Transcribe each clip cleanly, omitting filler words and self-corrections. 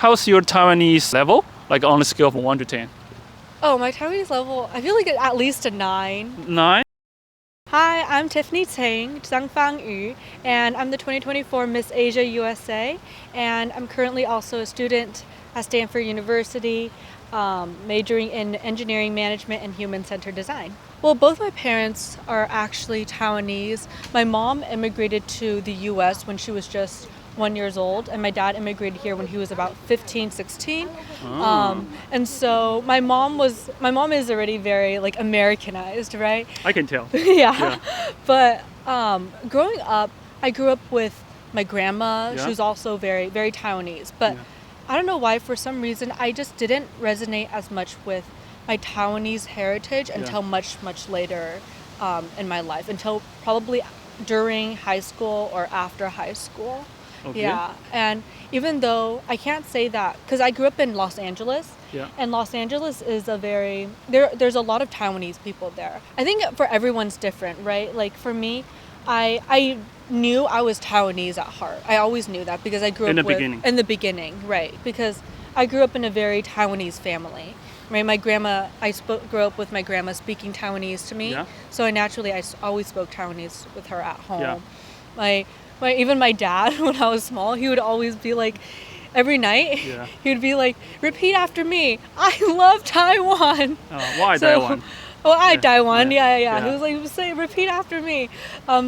How's your Taiwanese level, like on a scale of 1 to 10? Oh, my Taiwanese level, I feel like at least a 9. 9? Hi, I'm Tiffany Chang, Yu, and I'm the 2024 Miss Asia USA, and I'm currently also a student at Stanford University, majoring in engineering management and human-centered design. Well, both my parents are actually Taiwanese. My mom immigrated to the US when she was just 1 year old, and my dad immigrated here when he was about 15, 16. And so my mom is already very like Americanized, right? I can tell. Yeah. But growing up, I grew up with my grandma. Yeah. She was also very, very Taiwanese. But I don't know why, for some reason, I just didn't resonate as much with my Taiwanese heritage until much, much later in my life, until probably during high school or after high school. Okay. Yeah, and even though I can't say that, because I grew up in Los Angeles, and Los Angeles is there's a lot of Taiwanese people there. I think for everyone's different, right? Like for me, I knew I was Taiwanese at heart. I always knew that because I grew up in the beginning, right? Because I grew up in a very Taiwanese family. Right, my grandma, grew up with my grandma speaking Taiwanese to me, so I always spoke Taiwanese with her at home. Even my dad, when I was small, he would always be like, every night, he would be like, repeat after me, I love Taiwan. Why Taiwan? Taiwan, yeah. He was saying, repeat after me.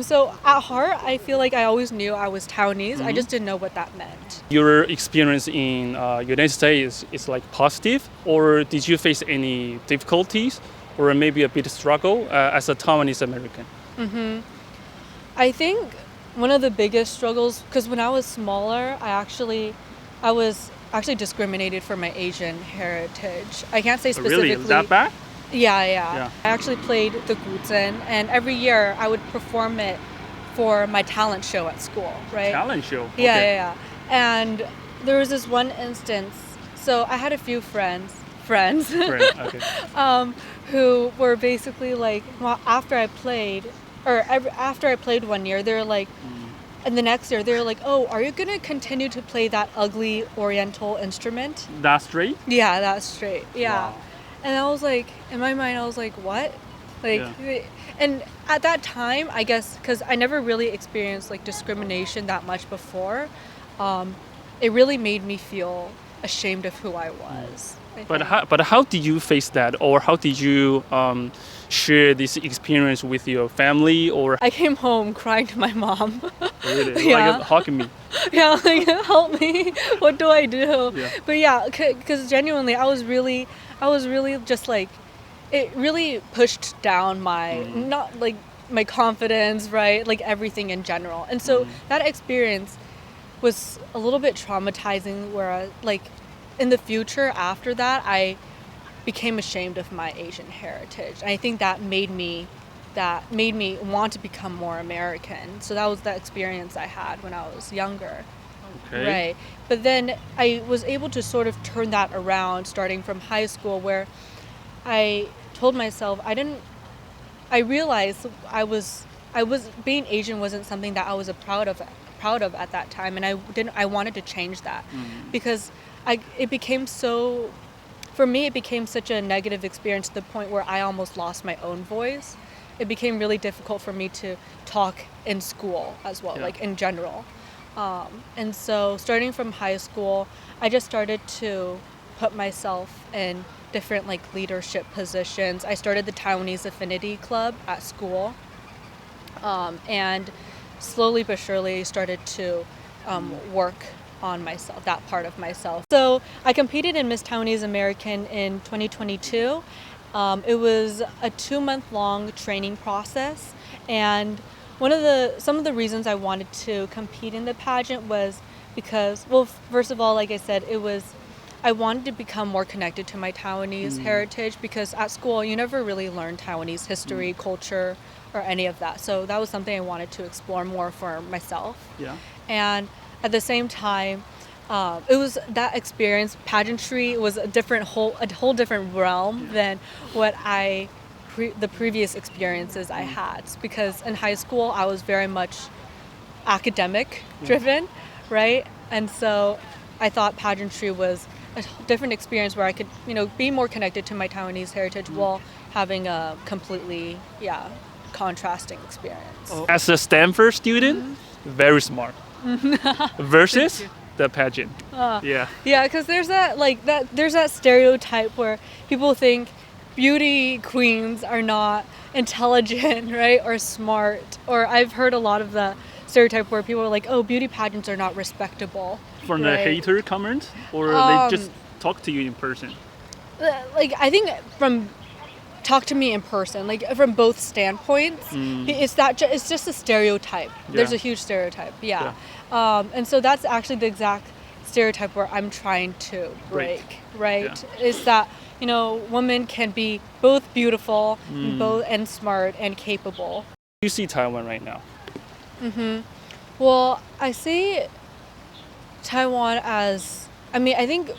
So at heart, I feel like I always knew I was Taiwanese. I just didn't know what that meant. Your experience in United States is like positive, or did you face any difficulties, or maybe a bit of struggle as a Taiwanese American? I think one of the biggest struggles, because when I was smaller, I was actually discriminated for my Asian heritage. I can't say specifically. Really? Is that bad? Yeah. I actually played the guzheng, and every year I would perform it for my talent show at school, right? Talent show? Okay. Yeah. And there was this one instance, so I had a few friends, Okay. who were basically like, well, after I played 1 year, they're like, and the next year they're like, oh, are you gonna continue to play that ugly Oriental instrument? That's straight? Yeah, that's straight. Yeah. Wow. And I was like, in my mind, I was like, what? And at that time, I guess, because I never really experienced like discrimination that much before, it really made me feel ashamed of who I was. But how did you face that, or how did you share this experience with your family? Or I came home crying to my mom. Really? Like hugging me? Yeah, like help me. What do I do? Yeah. But because genuinely, I was really just like, it really pushed down my not like my confidence, right? Like everything in general. And so that experience was a little bit traumatizing, where in the future after that, I became ashamed of my Asian heritage. And I think that made me want to become more American. So that was the experience I had when I was younger. Okay. Right. But then I was able to sort of turn that around starting from high school, where I told myself I realized being Asian wasn't something that I was proud of at that time, and I wanted to change that because it became such a negative experience to the point where I almost lost my own voice. It became really difficult for me to talk in school as well, like in general. And so starting from high school, I just started to put myself in different like leadership positions. I started the Taiwanese Affinity Club at school, and slowly but surely started to work on myself, that part of myself. So I competed in Miss Taiwanese American in 2022. It was a 2-month-long training process, and some of the reasons I wanted to compete in the pageant was because, well, first of all, like I said, I wanted to become more connected to my Taiwanese heritage, because at school you never really learn Taiwanese history, culture, or any of that. So that was something I wanted to explore more for myself. Yeah. And at the same time, it was that experience. Pageantry was a whole different realm than what the previous experiences I had, because in high school I was very much academic driven, right? And so I thought pageantry was a different experience where I could, be more connected to my Taiwanese heritage while having a completely, contrasting experience. As a Stanford student, very smart. Versus the pageant. Yeah. Yeah, because there's that stereotype where people think beauty queens are not intelligent, right, or smart. Or I've heard a lot of the stereotype where people are like, oh, beauty pageants are not respectable. From right? the hater comment, or they just talk to you in person? I think from talk to me in person, from both standpoints. It's just a stereotype. There's a huge stereotype. And so that's actually the exact stereotype where I'm trying to break, right? Is that women can be both beautiful, and smart and capable. You see Taiwan right now. Well, I see Taiwan as, I think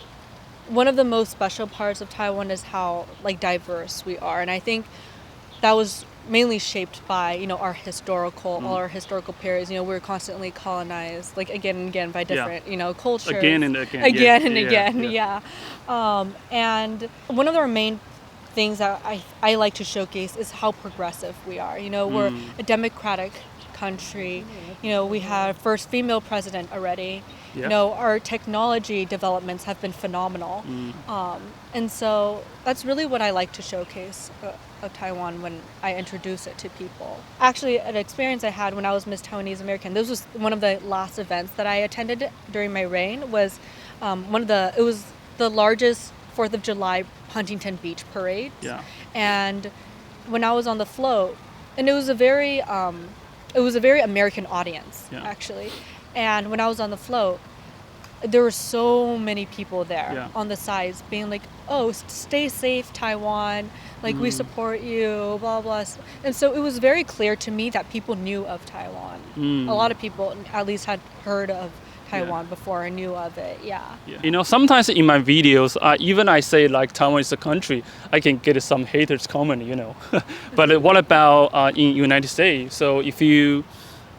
one of the most special parts of Taiwan is how diverse we are, and I think that was mainly shaped by all our historical periods. We were constantly colonized again and again by different cultures again and again. And one of our main things that I like to showcase is how progressive we are. We're a democratic country. We have first female president already. Our technology developments have been phenomenal. And so that's really what I like to showcase of Taiwan when I introduce it to people. Actually, an experience I had when I was Miss Taiwanese American, this was one of the last events that I attended during my reign, was it was the largest 4th of July Huntington Beach parade. And when I was on the float, and it was a very American audience, actually. And when I was on the float, there were so many people there on the sides being like, oh, stay safe, Taiwan. We support you, blah, blah. And so it was very clear to me that people knew of Taiwan. A lot of people at least had heard of Taiwan before and knew of it, Sometimes in my videos, even I say Taiwan is a country, I can get some haters comment, But what about in United States? So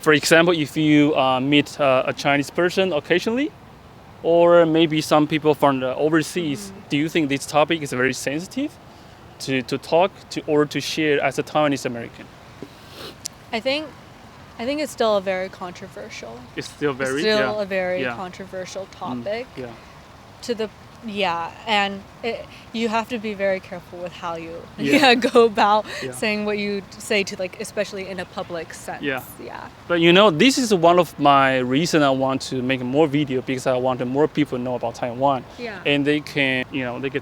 for example, if you meet a Chinese person occasionally, or maybe some people from the overseas, do you think this topic is very sensitive to talk to or to share as a Taiwanese American? I think it's still a very controversial. It's still a very controversial topic. And you have to be very careful with how you go about saying what you say to especially in a public sense. But this is one of my reasons I want to make more video, because I want more people know about Taiwan. And they can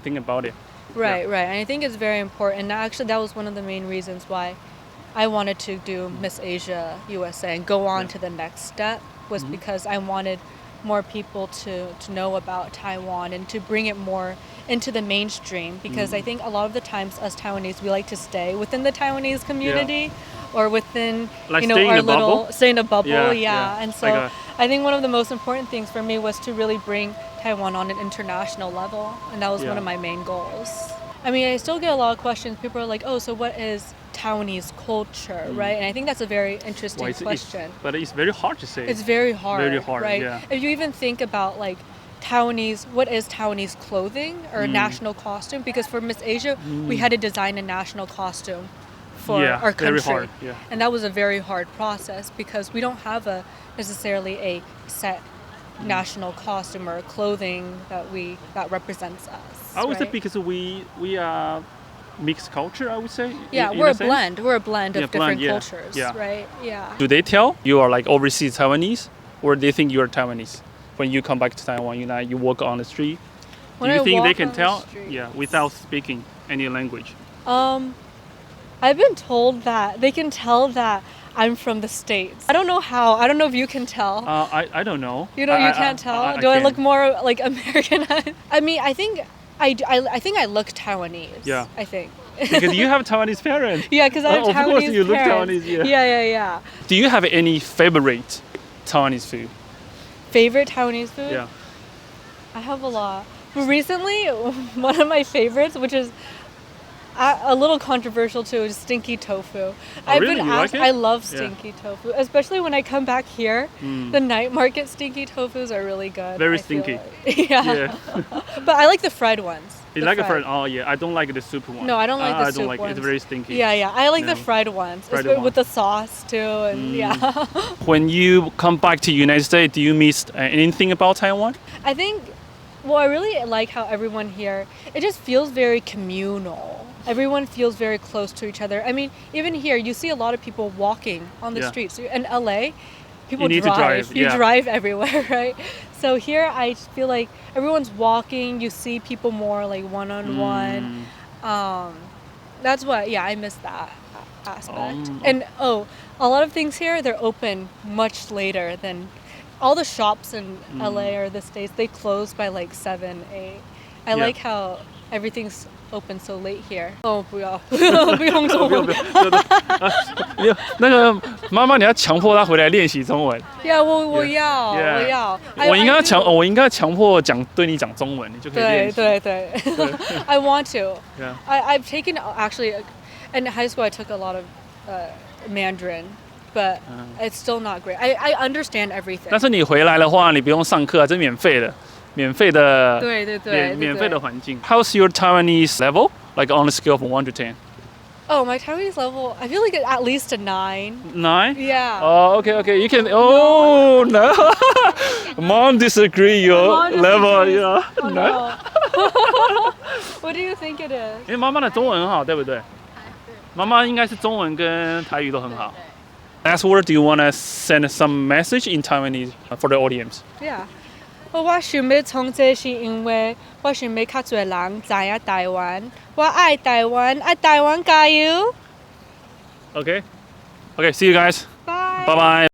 think about it. Right. And I think it's very important. And actually, that was one of the main reasons why I wanted to do Miss Asia USA and go on to the next step, was because I wanted more people to know about Taiwan and to bring it more into the mainstream, because I think a lot of the times us Taiwanese, we like to stay within the Taiwanese community or within stay in a bubble. And so I think one of the most important things for me was to really bring Taiwan on an international level, and that was one of my main goals. I still get a lot of questions. People are like, oh, so what is Taiwanese culture, right? And I think that's a very interesting question. But it's very hard to say. It's very hard, right? If you even think about Taiwanese, what is Taiwanese clothing or national costume? Because for Miss Asia, we had to design a national costume for our country. Very hard, And that was a very hard process, because we don't have necessarily a set national costume or clothing that represents us. I would say because we are mixed culture, I would say. We're a blend. We're a blend of different cultures, right? Do they tell you are overseas Taiwanese, or they think you are Taiwanese when you come back to Taiwan? You walk on the street. Do you think they can tell? Without speaking any language. I've been told that they can tell that I'm from the States. I don't know how. I don't know if you can tell. I don't know. You can't tell? Do I look more Americanized? I think I look Taiwanese. I think. Because you have Taiwanese parents. Because I have Taiwanese parents. Of course you look Taiwanese, Yeah. Do you have any favorite Taiwanese food? Favorite Taiwanese food? Yeah. I have a lot. But recently, one of my favorites, which is A little controversial too is stinky tofu. Oh, I've really? been You asked. like it? I love Yeah. stinky tofu, especially when I come back here. The night market stinky tofus are really good. Very I feel stinky. like. Yeah. Yeah. But I like the fried ones. You The like it fried? Oh yeah, I don't like the soup one. No, I don't like the I soup don't like it. ones. It's very stinky. Yeah. I like the No. fried ones, Fried especially one. with the sauce too, and yeah. When you come back to United States, do you miss anything about Taiwan? I think, well, I really like how everyone here, it just feels very communal. Everyone feels very close to each other. I mean, even here, you see a lot of people walking on the Yeah. streets. In LA, people You need to drive, You yeah. drive everywhere, right? So here, I feel like everyone's walking. You see people more like one-on-one. That's what, yeah, I miss that aspect. And a lot of things here, they're open much later than all the shops in LA or the States, they close by like 7, 8. I like how everything's open so late here. 不要中文。没有，那个妈妈，你要强迫她回来练习中文。Yeah， 我要。我应该强迫对你讲中文，你就可以练习。对。I want to. Yeah. I've taken actually, in high school I took a lot of Mandarin, but it's still not great. I understand everything. 但是你回来的话，你不用上课，这是免费的。免费的环境。How's your Taiwanese level? Like on a scale from 1 to 10? Oh, my Taiwanese level, I feel like at least a 9. 9? Yeah. Oh, okay. You can. Oh no, Mom disagree your level. Yeah. Oh, no. What do you think it is? 因为妈妈的中文很好，对不对？妈妈应该是中文跟台语都很好。Last word, do you want to send some message in Taiwanese for the audience? Yeah. 我想要从这是因为我想要较多人知影台湾，我爱台湾，爱台湾加油。Okay. See you guys. Bye. Bye bye.